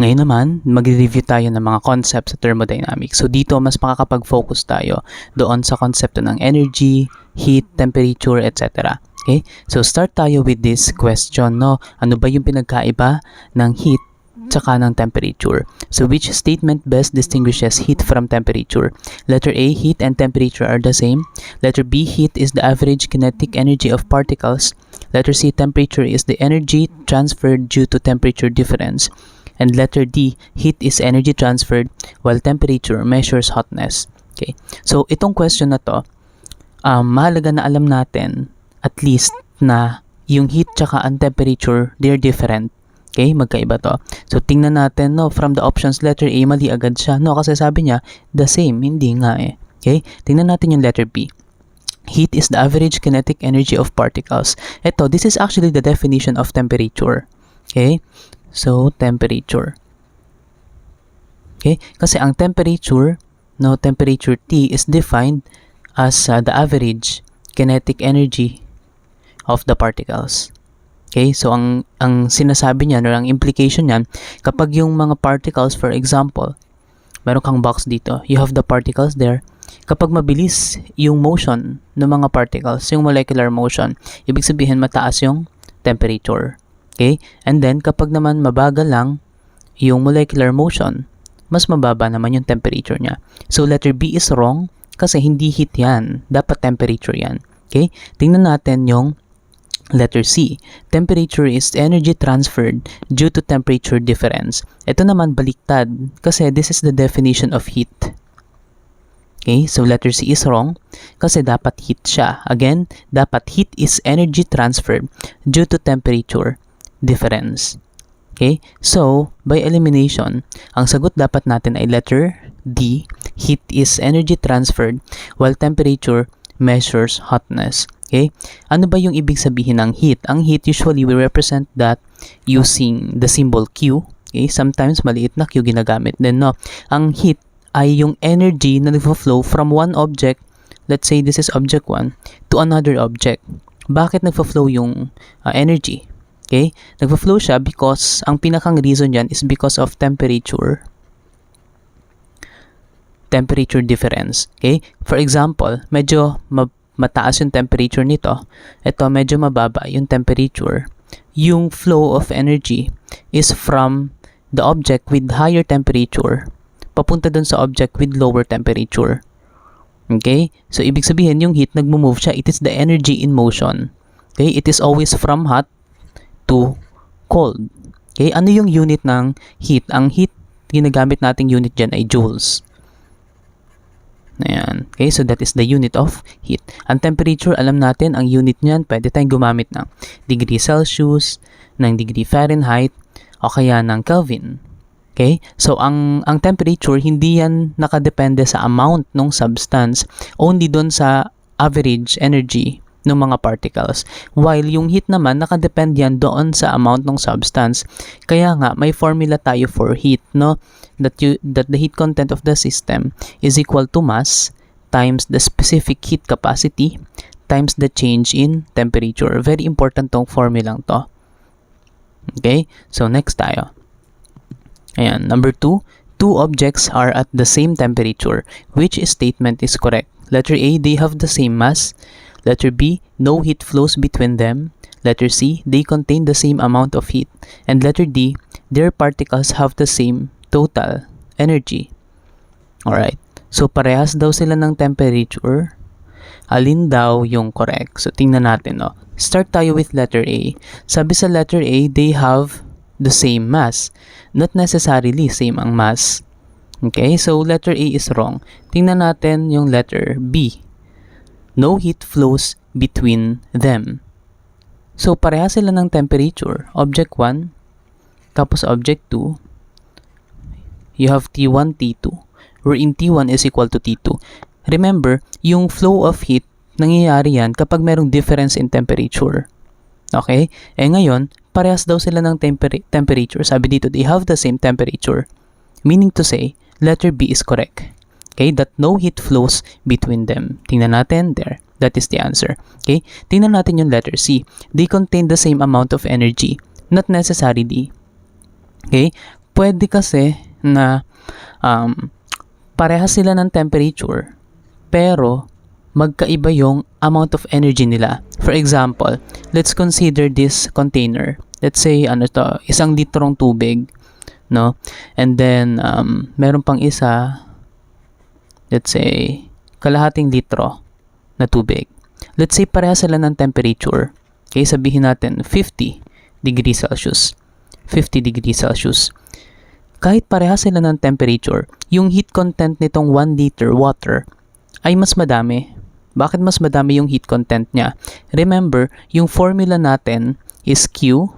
Ngayon naman, mag-review tayo ng mga concepts sa thermodynamics. So dito, mas makakapag-focus tayo doon sa konsepto ng energy, heat, temperature, etc. Okay? So start tayo with this question, no? Ano ba yung pinagkaiba ng heat tsaka ng temperature? So which statement best distinguishes heat from temperature? Letter A, heat and temperature are the same. Letter B, heat is the average kinetic energy of particles. Letter C, temperature is the energy transferred due to temperature difference. And letter D, heat is energy transferred while temperature measures hotness. Okay. So itong question na to, mahalaga na alam natin at least na yung heat tsaka ang temperature, they're different. Okay, magkaiba to. So tingnan natin, no, from the options, letter A, mali agad siya. No, kasi sabi niya, the same, hindi nga eh. Okay, tingnan natin yung letter B. Heat is the average kinetic energy of particles. Ito, this is actually the definition of temperature. Okay, so temperature. Okay, kasi ang temperature, no, temperature T is defined as the average kinetic energy of the particles. Okay, so ang sinasabi niyan or ang implication niyan, kapag yung mga particles, for example, meron kang box dito, you have the particles there. Kapag mabilis yung motion ng mga particles, yung molecular motion, ibig sabihin mataas yung temperature. Okay, and then kapag naman mabagal lang yung molecular motion, mas mababa naman yung temperature niya. So letter B is wrong kasi hindi heat yan, dapat temperature yan. Okay, tingnan natin yung letter C. Temperature is energy transferred due to temperature difference. Ito naman baliktad kasi this is the definition of heat. Okay, so letter C is wrong kasi dapat heat siya. Again, dapat heat is energy transferred due to temperature difference. Okay, so by elimination, ang sagot dapat natin ay letter D. Heat is energy transferred while temperature measures hotness. Okay? Ano ba yung ibig sabihin ng heat? Ang heat, usually we represent that using the symbol Q. Okay? Sometimes maliit na Q ginagamit din, no? Ang heat ay yung energy na nagfo-flow from one object, let's say this is object 1, to another object. Bakit nagfo-flow yung energy? Okay? Nagfo-flow siya because ang pinakang reason dyan is because of temperature difference. Okay? For example, medyo mataas yung temperature nito. Ito, medyo mababa yung temperature. Yung flow of energy is from the object with higher temperature papunta dun sa object with lower temperature. Okay? So, ibig sabihin, yung heat, nagmo-move siya. It is the energy in motion. Okay? It is always from hot to cold. Okay? Ano yung unit ng heat? Ang heat, ginagamit nating unit dyan ay joules. Ayan. Okay, so that is the unit of heat. Ang temperature, alam natin, ang unit niyan, pwede tayong gumamit ng degree Celsius, ng degree Fahrenheit, o kaya ng Kelvin. Okay, so ang temperature, hindi yan nakadepende sa amount ng substance, only doon sa average energy ng mga particles. While yung heat naman, nakadepende yan doon sa amount ng substance. Kaya nga, may formula tayo for heat, no? That the heat content of the system is equal to mass times the specific heat capacity times the change in temperature. Very important tong formula to. Okay? So, next tayo. Ayan, number 2. Two objects are at the same temperature. Which statement is correct? Letter A, they have the same mass. Letter B, no heat flows between them. Letter C, they contain the same amount of heat. And letter D, their particles have the same total energy. Alright. So, parehas daw sila ng temperature. Alin daw yung correct? So, tingnan natin, no? Start tayo with letter A. Sabi sa letter A, they have the same mass. Not necessarily same ang mass. Okay? So, letter A is wrong. Tingnan natin yung letter B. No heat flows between them. So, parehas sila ng temperature. Object 1, tapos object 2, you have T1, T2, wherein T1 is equal to T2. Remember, yung flow of heat, nangyayari yan kapag merong difference in temperature. Okay? Ngayon, parehas daw sila ng temperature. Sabi dito, they have the same temperature. Meaning to say, letter B is correct. Okay? That no heat flows between them. Tingnan natin, there. That is the answer. Okay? Tingnan natin yung letter C. They contain the same amount of energy. Not necessarily. Okay? pwede kasi na parehas sila ng temperature, pero magkaiba yung amount of energy nila. For example, let's consider this container. Let's say, 1 litrong tubig, no? And then, meron pang isa, let's say, kalahating litro na tubig. Let's say, parehas sila ng temperature. Okay, sabihin natin, 50 degrees Celsius. 50 degrees Celsius. Kahit parehas sila ng temperature, yung heat content nitong 1 liter water ay mas madami. Bakit mas madami yung heat content niya? Remember, yung formula natin is Q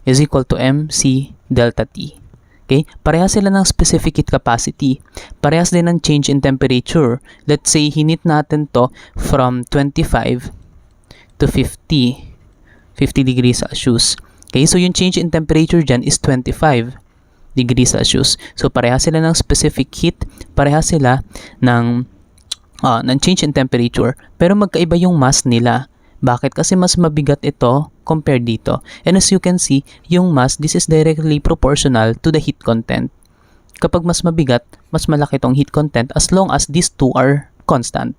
is equal to MC delta T. Okay? Parehas sila ng specific heat capacity. Parehas din ng change in temperature. Let's say, hinit natin to from 25 to 50 degrees Celsius. Okay? So, yung change in temperature dyan is 25 degrees Celsius. So, parehas sila ng specific heat. Parehas sila ng change in temperature. Pero magkaiba yung mass nila. Bakit? Kasi mas mabigat ito compared dito. And as you can see, yung mass, this is directly proportional to the heat content. Kapag mas mabigat, mas malaki tong heat content as long as these two are constant.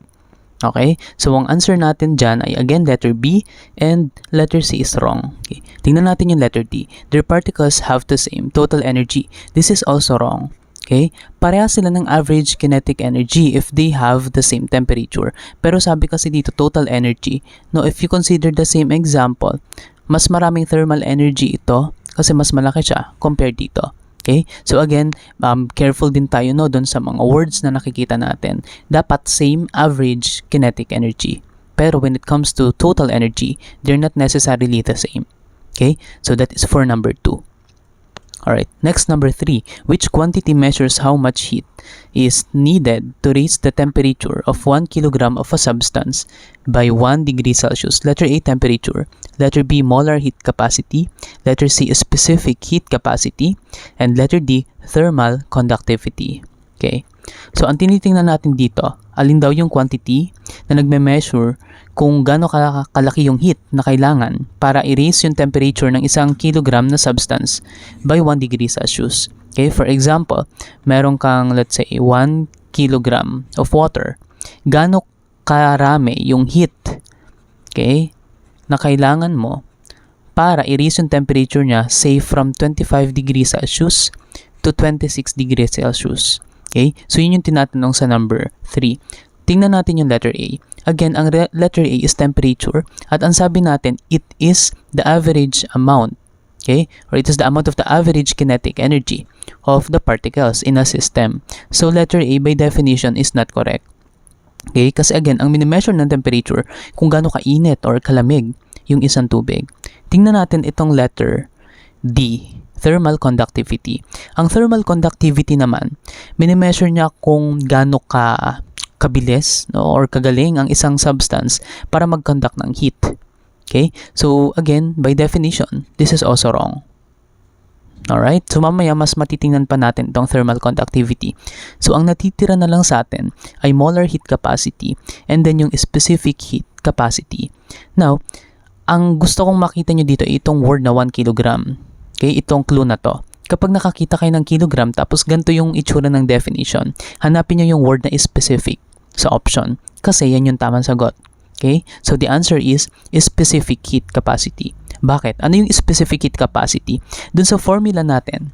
Okay? So, ang answer natin dyan ay again letter B and letter C is wrong. Okay. Tingnan natin yung letter D. Their particles have the same total energy. This is also wrong. Okay? Parehas sila ng average kinetic energy if they have the same temperature. Pero sabi kasi dito total energy. No, if you consider the same example, mas maraming thermal energy ito kasi mas malaki siya compared dito. Okay? So again, careful din tayo no doon sa mga words na nakikita natin. Dapat same average kinetic energy. Pero when it comes to total energy, they're not necessarily the same. Okay? So that is for number 2. Alright, next number 3. Which quantity measures how much heat is needed to raise the temperature of 1 kilogram of a substance by 1 degree Celsius? Letter A, temperature. Letter B, molar heat capacity. Letter C, specific heat capacity. And letter D, thermal conductivity. Okay. So, ang tinitingnan natin dito, alin daw yung quantity na nagme-measure kung gaano kalaki yung heat na kailangan para i-raise yung temperature ng 1 kilogram na substance by 1 degree Celsius. Okay, for example, meron kang, let's say, 1 kilogram of water. Gaano karami yung heat, okay, na kailangan mo para i-raise yung temperature niya, say, from 25 degrees Celsius to 26 degrees Celsius. Okay? So, yun yung tinatanong sa number 3. Tingnan natin yung letter A. Again, ang letter A is temperature. At ang sabi natin, it is the average amount. Okay? Or it is the amount of the average kinetic energy of the particles in a system. So, letter A by definition is not correct. Okay? Kasi again, ang minimeasure ng temperature, kung gaano kainit or kalamig yung isang tubig. Tingnan natin itong letter D. Thermal conductivity. Ang thermal conductivity naman, minimeasure niya kung gaano kabilis no, or kagaling ang isang substance para mag-conduct ng heat. Okay? So, again, by definition, this is also wrong. Alright? So, mamaya mas matitingnan pa natin itong thermal conductivity. So, ang natitira na lang sa atin ay molar heat capacity and then yung specific heat capacity. Now, ang gusto kong makita nyo dito ay itong word na 1 kilogram. Okay, itong clue na to. Kapag nakakita kayo ng kilogram tapos ganito yung itsura ng definition, hanapin nyo yung word na specific sa option kasi yan yung tamang sagot. Okay? So the answer is specific heat capacity. Bakit? Ano yung specific heat capacity? Dun sa formula natin,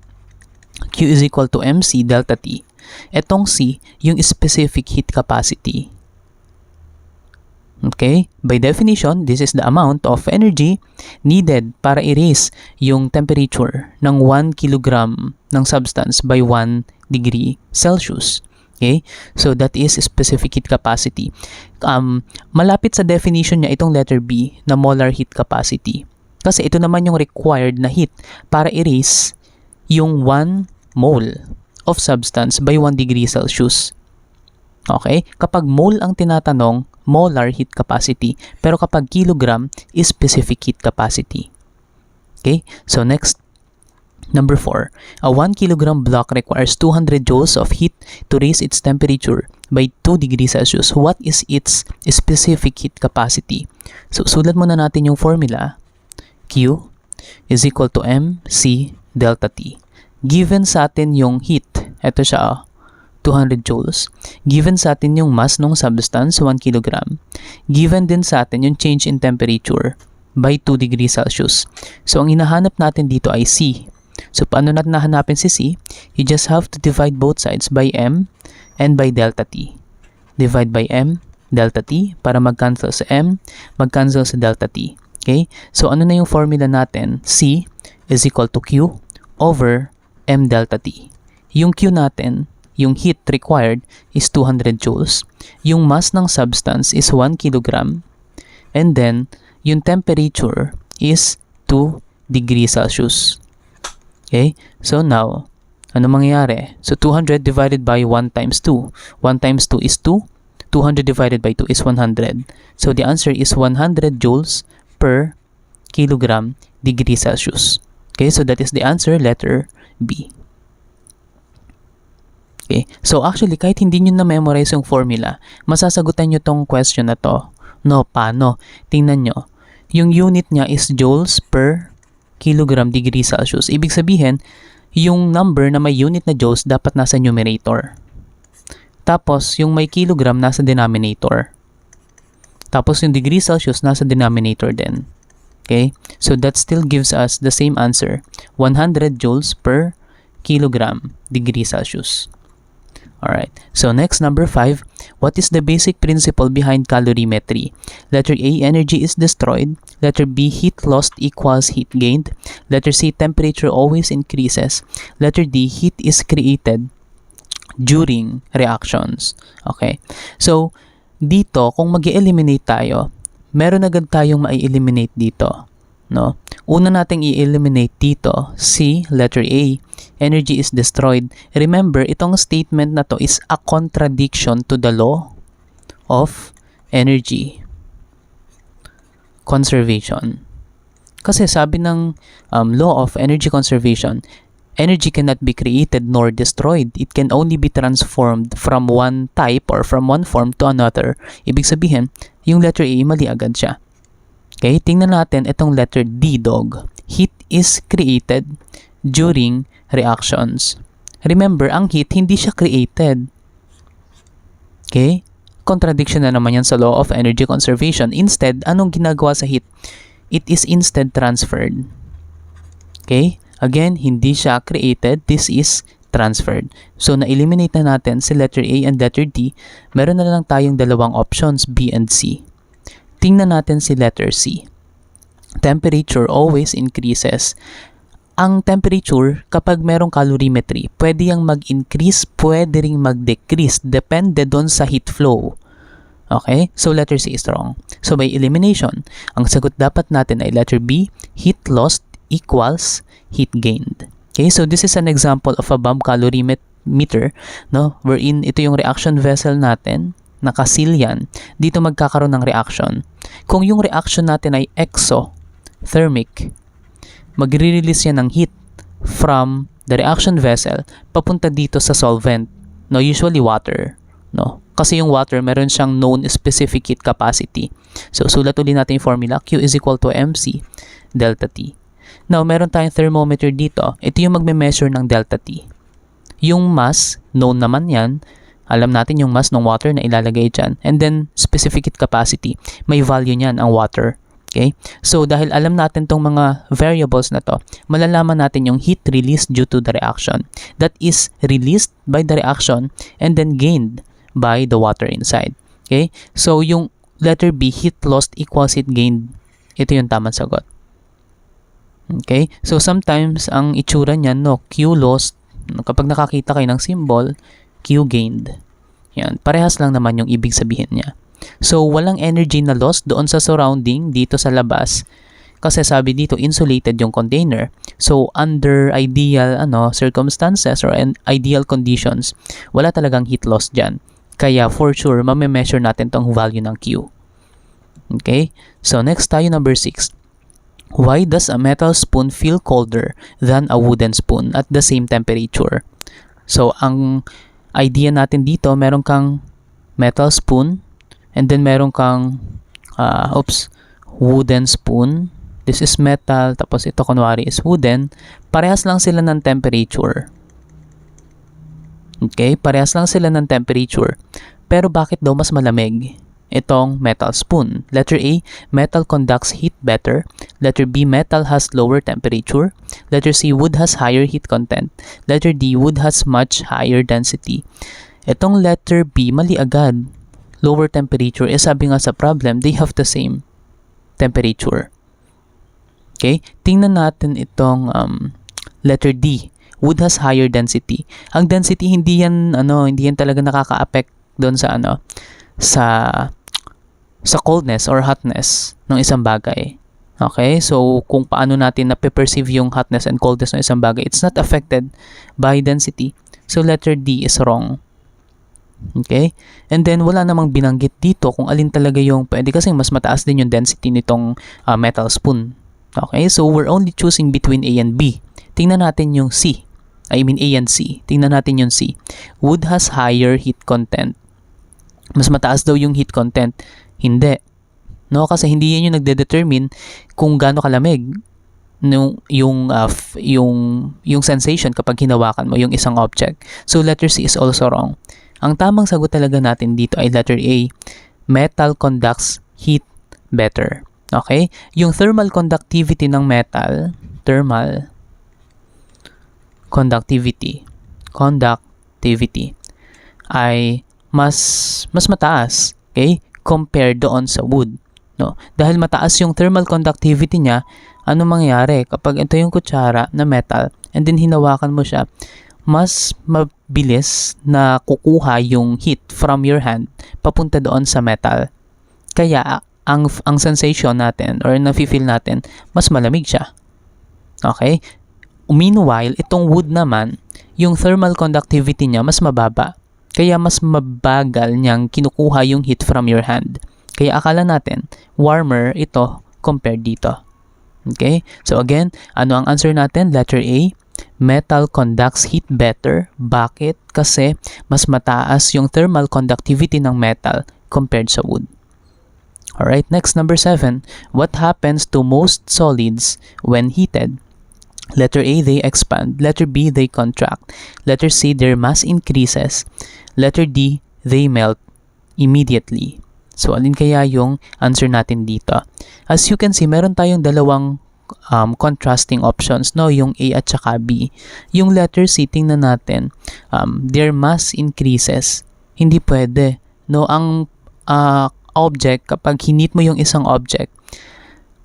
Q is equal to MC delta T. Etong C, yung specific heat capacity. Okay? By definition, this is the amount of energy needed para i-raise yung temperature ng 1 kilogram ng substance by 1 degree Celsius. Okay? So, that is specific heat capacity. Malapit sa definition niya itong letter B na molar heat capacity. Kasi ito naman yung required na heat para i-raise yung 1 mole of substance by 1 degree Celsius. Okay? Kapag mole ang tinatanong, molar heat capacity. Pero kapag kilogram, is specific heat capacity. Okay? So next, number 4. A 1 kilogram block requires 200 joules of heat to raise its temperature by 2 degrees Celsius. What is its specific heat capacity? So sulat muna natin yung formula. Q is equal to MC delta T. given sa atin yung heat, ito siya 200 joules. Given sa atin yung mass ng substance, 1 kilogram. Given din sa atin yung change in temperature by 2 degrees Celsius. So, ang hinahanap natin dito ay C. So, paano natin nahanapin si C? You just have to divide both sides by M and by delta T. Divide by M, delta T, para mag-cancel sa M, mag-cancel sa delta T. Okay? So, ano na yung formula natin? C is equal to Q over M delta T. Yung Q natin, yung heat required is 200 joules. Yung mass ng substance is 1 kilogram. And then, yung temperature is 2 degrees Celsius. Okay? So now, ano mangyayari? So 200 divided by 1 times 2. 1 times 2 is 2. 200 divided by 2 is 100. So the answer is 100 joules per kilogram degree Celsius. Okay? So that is the answer, letter B. Okay. So actually, kahit hindi nyo na-memorize yung formula, masasagutan nyo tong question na to. No, paano? Tingnan nyo. Yung unit niya is joules per kilogram degree Celsius. Ibig sabihin, yung number na may unit na joules dapat nasa numerator. Tapos, yung may kilogram nasa denominator. Tapos, yung degree Celsius nasa denominator din. Okay? So, that still gives us the same answer. 100 joules per kilogram degree Celsius. Alright, so next, number 5. What is the basic principle behind calorimetry? Letter A, energy is destroyed. Letter B, heat lost equals heat gained. Letter C, temperature always increases. Letter D, heat is created during reactions. Okay, so dito, kung mag-eliminate tayo, meron agad tayong ma-eliminate dito. No? Una nating i-eliminate dito, C, letter A, energy is destroyed. Remember, itong statement na to is a contradiction to the law of energy conservation. Kasi sabi ng law of energy conservation, energy cannot be created nor destroyed. It can only be transformed from one type or from one form to another. Ibig sabihin, yung letter A, mali agad siya. Okay, tingnan natin itong letter D, dog. Heat is created during reactions. Remember, ang heat, hindi siya created. Okay? Contradiction na naman yan sa law of energy conservation. Instead, anong ginagawa sa heat? It is instead transferred. Okay? Again, hindi siya created. This is transferred. So, na-eliminate na natin si letter A and letter D. Meron na lang tayong dalawang options, B and C. Tingnan natin si letter C. Temperature always increases. Ang temperature, kapag merong calorimetry, pwede yang mag-increase, pwede ring mag-decrease. Depende doon sa heat flow. Okay? So, letter C is wrong. So, by elimination, ang sagot dapat natin ay letter B, heat lost equals heat gained. Okay? So, this is an example of a bomb calorimeter, no? Wherein ito yung reaction vessel natin, nakasil yan, dito magkakaroon ng reaction. Kung yung reaction natin ay exothermic, magre-release yan ng heat from the reaction vessel papunta dito sa solvent, no, usually water, no? Kasi yung water, meron siyang known specific heat capacity. So, sulat ulit natin yung formula, Q is equal to MC delta T. Now, meron tayong thermometer dito. Ito yung magme-measure ng delta T. Yung mass, known naman yan. Alam natin yung mass ng water na ilalagay dyan. And then, specific heat capacity. May value niyan ang water. Okay? So, dahil alam natin tong mga variables na to, malalaman natin yung heat released due to the reaction. That is released by the reaction and then gained by the water inside. Okay? So, yung letter B, heat lost equals heat gained. Ito yung tamang sagot. Okay? So, sometimes, ang itsura niyan, no, Q lost, kapag nakakita kayo ng symbol, Q gained. Yan. Parehas lang naman yung ibig sabihin niya. So, walang energy na lost doon sa surrounding dito sa labas. Kasi sabi dito, insulated yung container. So, under ideal circumstances or ideal conditions, wala talagang heat loss dyan. Kaya, for sure, mame-measure natin tong value ng Q. Okay? So, next tayo, number 6. Why does a metal spoon feel colder than a wooden spoon at the same temperature? So, ang idea natin dito, meron kang metal spoon and then meron kang wooden spoon. This is metal, tapos ito kunwari is wooden. Parehas lang sila ng temperature. Okay, parehas lang sila ng temperature. Pero bakit daw mas malamig itong metal spoon? Letter A, metal conducts heat better. Letter B, metal has lower temperature. Letter C, wood has higher heat content. Letter D, wood has much higher density. Itong letter B, mali agad. Lower temperature, sabi nga sa problem, they have the same temperature. Okay, tingnan natin itong letter D. Wood has higher density. Ang density hindi yan talaga nakaka-affect doon sa sa coldness or hotness ng isang bagay. Okay? So kung paano natin na-perceive yung hotness and coldness ng isang bagay, it's not affected by density. So letter D is wrong. Okay? And then wala namang binanggit dito kung alin talaga yung pwede kasi mas mataas din yung density nitong metal spoon. Okay, so we're only choosing between A and B. Tingnan natin yung C. I mean A and C. Tingnan natin yung C. Wood has higher heat content. Mas mataas daw yung heat content. Hindi. No, kasi hindi yan yung nagde-determine kung gaano kalamig yung sensation kapag hinawakan mo yung isang object. So letter C is also wrong. Ang tamang sagot talaga natin dito ay letter A. Metal conducts heat better. Okay? Yung thermal conductivity ng metal, thermal conductivity ay mas mataas, okay? Compared doon sa wood, no? Dahil mataas yung thermal conductivity niya, ano mangyayari kapag ito yung kutsara na metal and then hinawakan mo siya, mas mabilis na kukuha yung heat from your hand papunta doon sa metal. Kaya ang sensation natin or nafe-feel natin, mas malamig siya. Okay? Meanwhile, itong wood naman, yung thermal conductivity niya mas mababa. Kaya mas mabagal niyang kinukuha yung heat from your hand. Kaya akala natin, warmer ito compared dito. Okay? So again, ano ang answer natin? Letter A, metal conducts heat better. Bakit? Kasi mas mataas yung thermal conductivity ng metal compared sa wood. Alright, next, number 7. What happens to most solids when heated? Letter A, they expand. Letter B, they contract. Letter C, their mass increases. Letter D, they melt immediately. So, alin kaya yung answer natin dito? As you can see, meron tayong dalawang contrasting options, no? Yung A at saka B. Yung letter C, tingnan natin. Their mass increases. Hindi pwede. No? Ang object, kapag hinit mo yung isang object,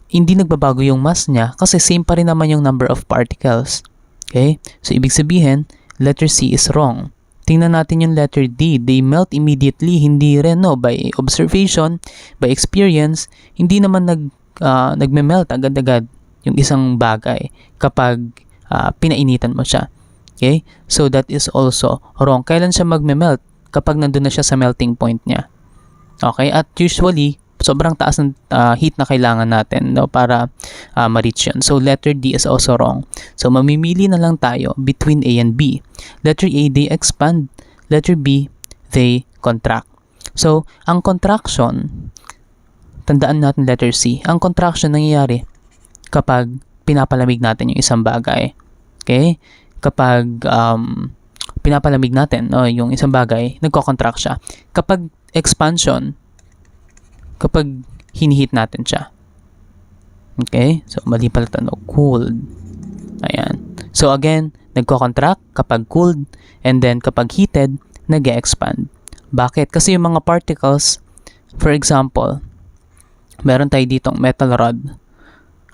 hindi nagbabago yung mass niya kasi same pa rin naman yung number of particles. Okay? So, ibig sabihin, letter C is wrong. Tingnan natin yung letter D. They melt immediately. Hindi rin, no? By observation, by experience, hindi naman nagme-melt agad-agad yung isang bagay kapag pinainitan mo siya. Okay? So, that is also wrong. Kailan siya magme-melt? Kapag nandun na siya sa melting point niya. Okay, at usually, sobrang taas ng heat na kailangan natin, no, para ma-reach yun. So, letter D is also wrong. So, mamimili na lang tayo between A and B. Letter A, they expand. Letter B, they contract. So, ang contraction, tandaan natin letter C, ang contraction nangyayari kapag pinapalamig natin yung isang bagay. Okay? Kapag pinapalamig natin, no, yung isang bagay, nagko-contract siya. Kapag expansion, kapag hinihit natin siya. Okay? So, mali pala ito, no? Cooled. Ayan. So, again, nagko-contract kapag cooled, and then kapag heated, nag-expand. Bakit? Kasi yung mga particles, for example, meron tayo ditong metal rod.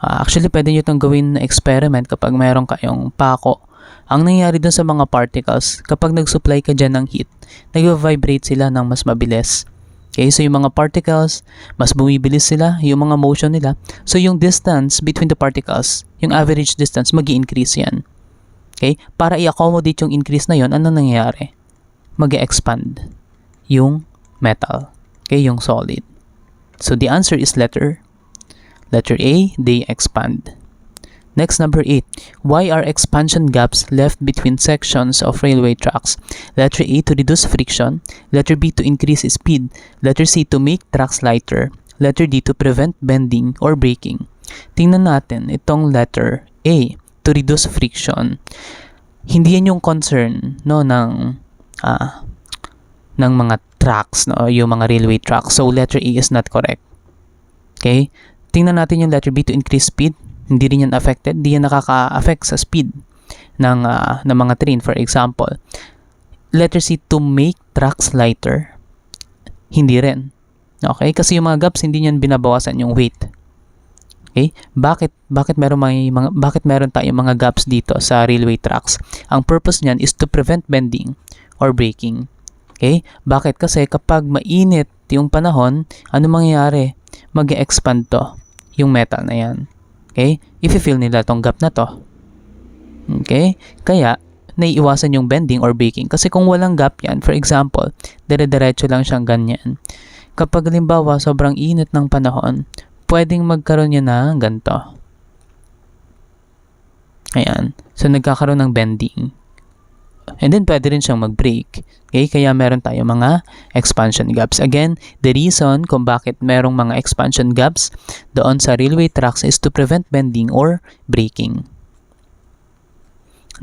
Actually, pwede nyo itong gawin na experiment kapag meron kayong pako. Ang nangyayari dun sa mga particles, kapag nag-supply ka dyan ng heat, nag-vibrate sila ng mas mabilis. Okay, so yung mga particles, mas bumibilis sila, yung mga motion nila. So yung distance between the particles, yung average distance, mag-i-increase yan. Okay, para i-accommodate yung increase na yon, ano nangyayari? Mag-i-expand yung metal. Okay, yung solid. So the answer is letter A, they expand. Next, number 8. Why are expansion gaps left between sections of railway tracks? Letter A, to reduce friction. Letter B, to increase speed. Letter C, to make tracks lighter. Letter D, to prevent bending or breaking. Tingnan natin itong letter A, to reduce friction. Hindi yan yung concern, no, ng mga tracks, no, yung mga railway tracks. So letter A is not correct. Okay? Tingnan natin yung letter B, to increase speed. Hindi rin yan affected. Hindi yan nakaka-affect sa speed ng mga train, for example. Letter C, to make tracks lighter. Hindi rin. Okay? Kasi yung mga gaps, hindi niyan binabawasan yung weight. Okay? Bakit meron tayong mga gaps dito sa railway tracks? Ang purpose niyan is to prevent bending or breaking. Okay? Bakit? Kasi kapag mainit yung panahon, ano mangyayari? Mag-expand to, yung metal na yan. Okay? I-feel nila tong gap na to. Okay? Kaya, naiiwasan yung bending or breaking. Kasi kung walang gap yan, for example, dire-diretso lang siyang ganyan. Kapag halimbawa, sobrang init ng panahon, pwedeng magkaroon yan na ganito. Ayan. So, nagkakaroon ng bending. And then, pwede rin siyang mag-break. Okay? Kaya meron tayo mga expansion gaps. Again, the reason kung bakit merong mga expansion gaps doon sa railway tracks is to prevent bending or breaking.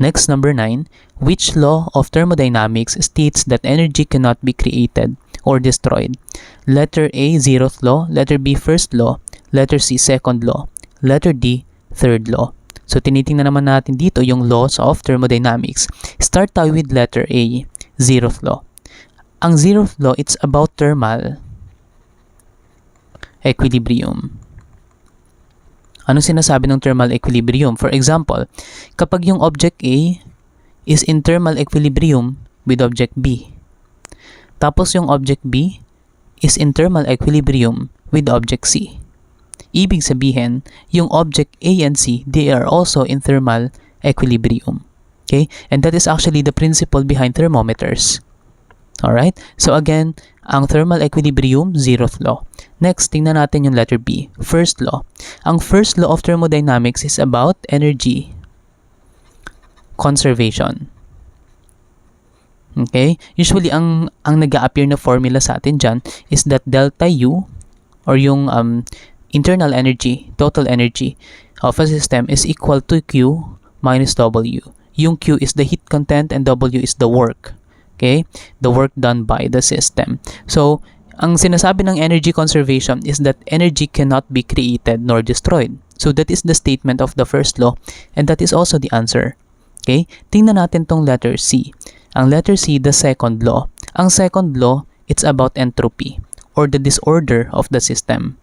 Next, number 9. Which law of thermodynamics states that energy cannot be created or destroyed? Letter A, zeroth law. Letter B, first law. Letter C, second law. Letter D, third law. So, tinitingnan naman natin dito yung laws of thermodynamics. Start tayo with letter A, zeroth law. Ang zeroth law, it's about thermal equilibrium. Ano sinasabi ng thermal equilibrium? For example, kapag yung object A is in thermal equilibrium with object B, tapos yung object B is in thermal equilibrium with object C. Ibig sabihin, yung object A and C, they are also in thermal equilibrium. Okay? And that is actually the principle behind thermometers. Alright? So again, ang thermal equilibrium, zeroth law. Next, tingnan natin yung letter B, first law. Ang first law of thermodynamics is about energy conservation. Okay? Usually, ang nag-a-appear na formula sa atin dyan is that delta U or yung internal energy, total energy of a system is equal to Q minus W. Yung Q is the heat content and W is the work. Okay? The work done by the system. So, ang sinasabi ng energy conservation is that energy cannot be created nor destroyed. So, that is the statement of the first law and that is also the answer. Okay? Tingnan natin tong letter C. Ang letter C, the second law. Ang second law, it's about entropy or the disorder of the system.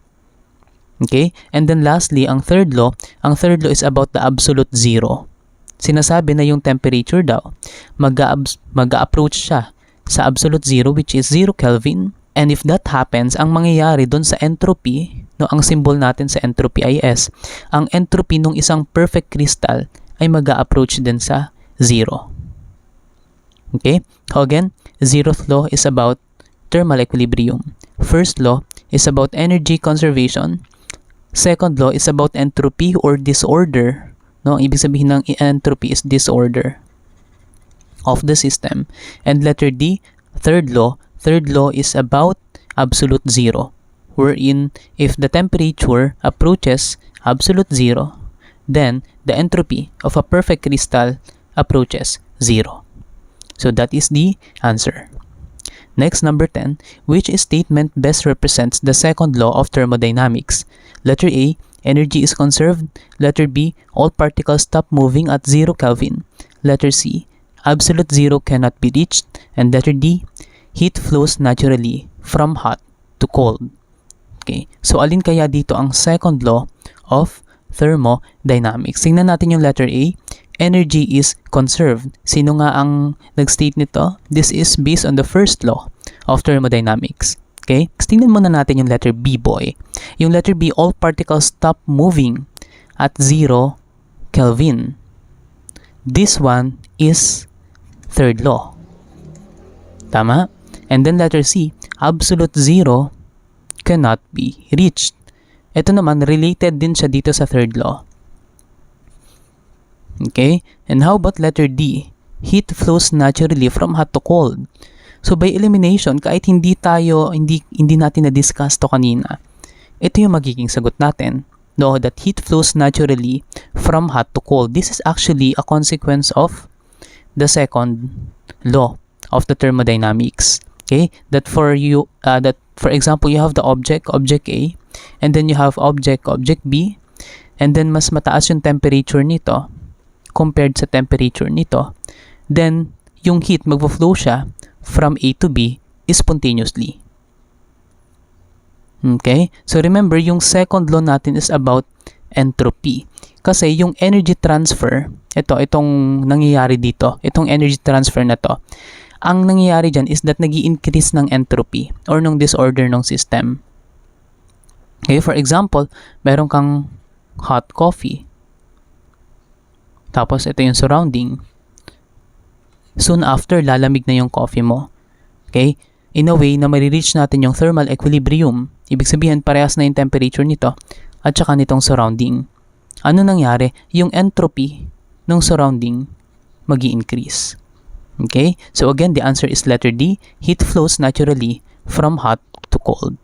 Okay? And then lastly, ang third law is about the absolute zero. Sinasabi na yung temperature daw, mag-a-approach siya sa absolute zero which is 0 Kelvin. And if that happens, ang mangyayari doon sa entropy, no, ang symbol natin sa entropy ay S, ang entropy ng isang perfect crystal ay mag-a-approach din sa zero. Okay? So again, zeroth law is about thermal equilibrium. First law is about energy conservation. Second law is about entropy or disorder. No, ang ibig sabihin ng entropy is disorder of the system. And letter D, third law is about absolute zero, wherein if the temperature approaches absolute zero, then the entropy of a perfect crystal approaches zero. So that is the answer. Next, number 10. Which statement best represents the second law of thermodynamics? Letter A, energy is conserved. Letter B, all particles stop moving at 0 Kelvin. Letter C, absolute zero cannot be reached. And letter D, heat flows naturally from hot to cold. Okay, so alin kaya dito ang second law of thermodynamics? Tingnan natin yung letter A. Energy is conserved. Sino nga ang nag-state nito? This is based on the first law of thermodynamics. Okay? Tingnan muna natin yung letter B, boy. Yung letter B, all particles stop moving at 0 Kelvin. This one is third law. Tama? And then letter C, absolute zero cannot be reached. Ito naman, related din siya dito sa third law. Okay? And how about letter D? Heat flows naturally from hot to cold. So by elimination, kahit hindi natin na-discuss to kanina, ito yung magiging sagot natin. No, that heat flows naturally from hot to cold. This is actually a consequence of the second law of the thermodynamics. Okay, that for example, you have the object A, and then you have object B, and then mas mataas yung temperature nito compared sa temperature nito, then yung heat magfo-flow siya from A to B spontaneously. Okay? So remember, yung second law natin is about entropy. Kasi yung energy transfer, itong nangyayari dito, itong energy transfer na to, ang nangyayari dyan is that nag-i-increase ng entropy or ng disorder ng system. Okay? For example, meron kang hot coffee. Tapos ito yung surrounding. Soon after, lalamig na yung coffee mo. Okay? In a way na marireach natin yung thermal equilibrium. Ibig sabihin, parehas na yung temperature nito at saka nitong surrounding. Ano nangyari? Yung entropy ng surrounding magi-increase. Okay? So again, the answer is letter D. Heat flows naturally from hot to cold.